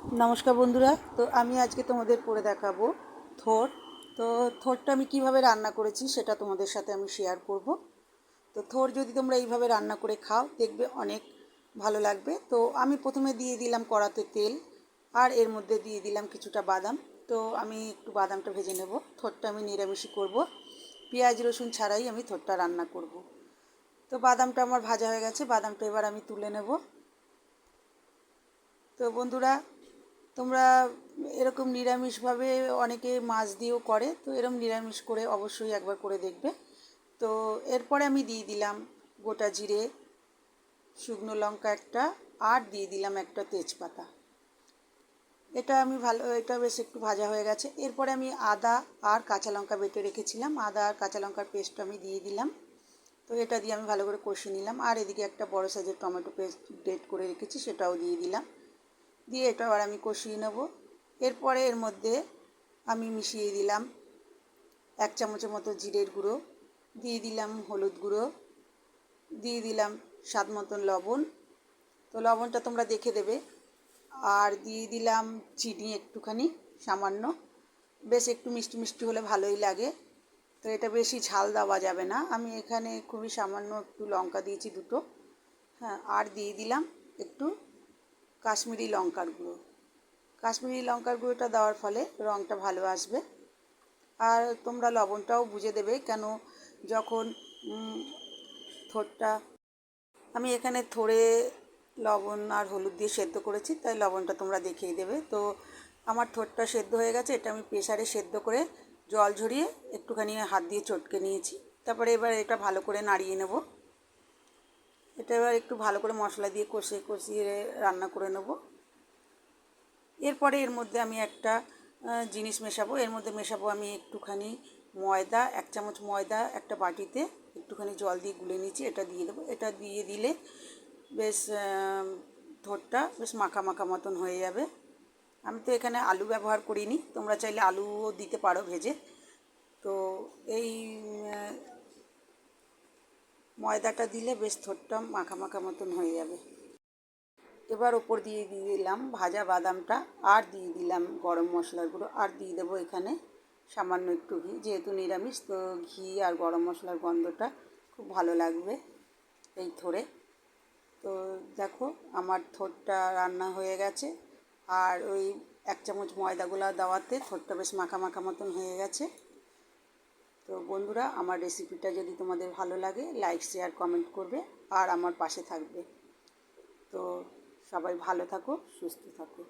নমস্কার বন্ধুরা। তো আমি আজকে তোমাদের করে দেখাবো থোড়। তো থোড়টা আমি কিভাবে রান্না করেছি সেটা তোমাদের সাথে আমি শেয়ার করব। তো থোড় যদি তোমরা এইভাবে রান্না করে খাও দেখবে অনেক ভালো লাগবে। তো আমি প্রথমে দিয়ে দিলাম কড়াতে তেল, আর এর মধ্যে দিয়ে দিলাম কিছুটা বাদাম। তো আমি একটু বাদামটা ভেজে নেব। থোড়টা আমি নিরামিষই করব, পেঁয়াজ রসুন ছাড়াই আমি থোড়টা রান্না করব। তো বাদামটা আমার ভাজা হয়ে গেছে, বাদামটা এবার আমি তুলে নেব। তো বন্ধুরা, তোমরা এরকম নিরামিষভাবে অনেকে মাছ দিয়েও করে, তো এরকম নিরামিষ করে অবশ্যই একবার করে দেখবে। তো এরপরে আমি দিয়ে দিলাম গোটা জিরে, শুকনো লঙ্কা একটা, আর দিয়ে দিলাম একটা তেজপাতা। এটা বেশ একটু ভাজা হয়ে গেছে। এরপরে আমি আদা আর কাঁচা লঙ্কা বেটে রেখেছিলাম, আদা আর কাঁচা লঙ্কার পেস্ট আমি দিয়ে দিলাম। তো এটা দিয়ে আমি ভালো করে কষিয়ে নিলাম। আর এদিকে একটা বড় সাইজের টমেটো পেস্ট গ্রেট করে রেখেছি, সেটাও দিয়ে দিলাম। দিয়ে এটা আবার আমি কষিয়ে নেব। এরপরে এর মধ্যে আমি মিশিয়ে দিলাম 1 চামচের মতো জিরের গুঁড়ো, দিয়ে দিলাম হলুদ গুঁড়ো, দিয়ে দিলাম স্বাদ মতন লবণ। তো লবণটা তোমরা দেখে দেবে। আর দিয়ে দিলাম চিনি একটুখানি, সামান্য। বেশ একটু মিষ্টি মিষ্টি হলে ভালোই লাগে। তো এটা বেশি ঝাল দেওয়া যাবে না, আমি এখানে খুবই সামান্য একটু লঙ্কা দিয়েছি দুটো। হ্যাঁ, আর দিয়ে দিলাম একটু কাশ্মীরি লঙ্কার গুঁড়ো। কাশ্মীরি লঙ্কার গুঁড়োটা দেওয়ার ফলে রঙটা ভালো আসবে। আর তোমরা লবণটাও বুঝে দেবে, কেন যখন থোড়টা আমি এখানে থোড়ে লবণ আর হলুদ দিয়ে সেদ্ধ করেছি, তাই লবণটা তোমরা দেখেই দেবে। তো আমার থোড়টা সেদ্ধ হয়ে গেছে, এটা আমি প্রেসারে সেদ্ধ করে জল ঝরিয়ে একটুখানি হাত দিয়ে চটকে নিয়েছি। তারপরে এবার এটা ভালো করে নাড়িয়ে নেব। এটা এবার একটু ভালো করে মশলা দিয়ে কষিয়ে কষিয়ে রান্না করে নেব। এরপরে এর মধ্যে আমি একটা জিনিস মেশাবো। এর মধ্যে মেশাবো আমি একটুখানি ময়দা, 1 চামচ ময়দা একটা বাটিতে একটুখানি জল দিয়ে গুলে নিচ্ছি, এটা দিয়ে দেবো। এটা দিয়ে দিলে বেশ থোড়টা বেশ মাখা মাখা মতন হয়ে যাবে। আমি তো এখানে আলু ব্যবহার করিনি, তোমরা চাইলে আলুও দিতে পারো ভেজে। তো এই ময়দাটা দিলে বেশ থোড়টা মাখা মাখা মতন হয়ে যাবে। এবার ওপর দিয়ে দিলাম ভাজা বাদামটা, আর দিয়ে দিলাম গরম মশলার গুঁড়ো, আর দিয়ে দেবো এখানে সামান্য একটু ঘি। যেহেতু নিরামিষ, তো ঘি আর গরম মশলার গন্ধটা খুব ভালো লাগবে এই থোড়ে। তো দেখো আমার থোড়টা রান্না হয়ে গেছে, আর ওই 1 চামচ ময়দাগুলো দেওয়াতে থোড়টা বেশ মাখা মাখা মতন হয়ে গেছে। তো বন্ধুরা, আমার রেসিপিটা যদি তোমাদের ভালো লাগে লাইক শেয়ার কমেন্ট করবে, আর আমার পাশে থাকবে। তো সবাই ভালো থাকো, সুস্থ থাকো।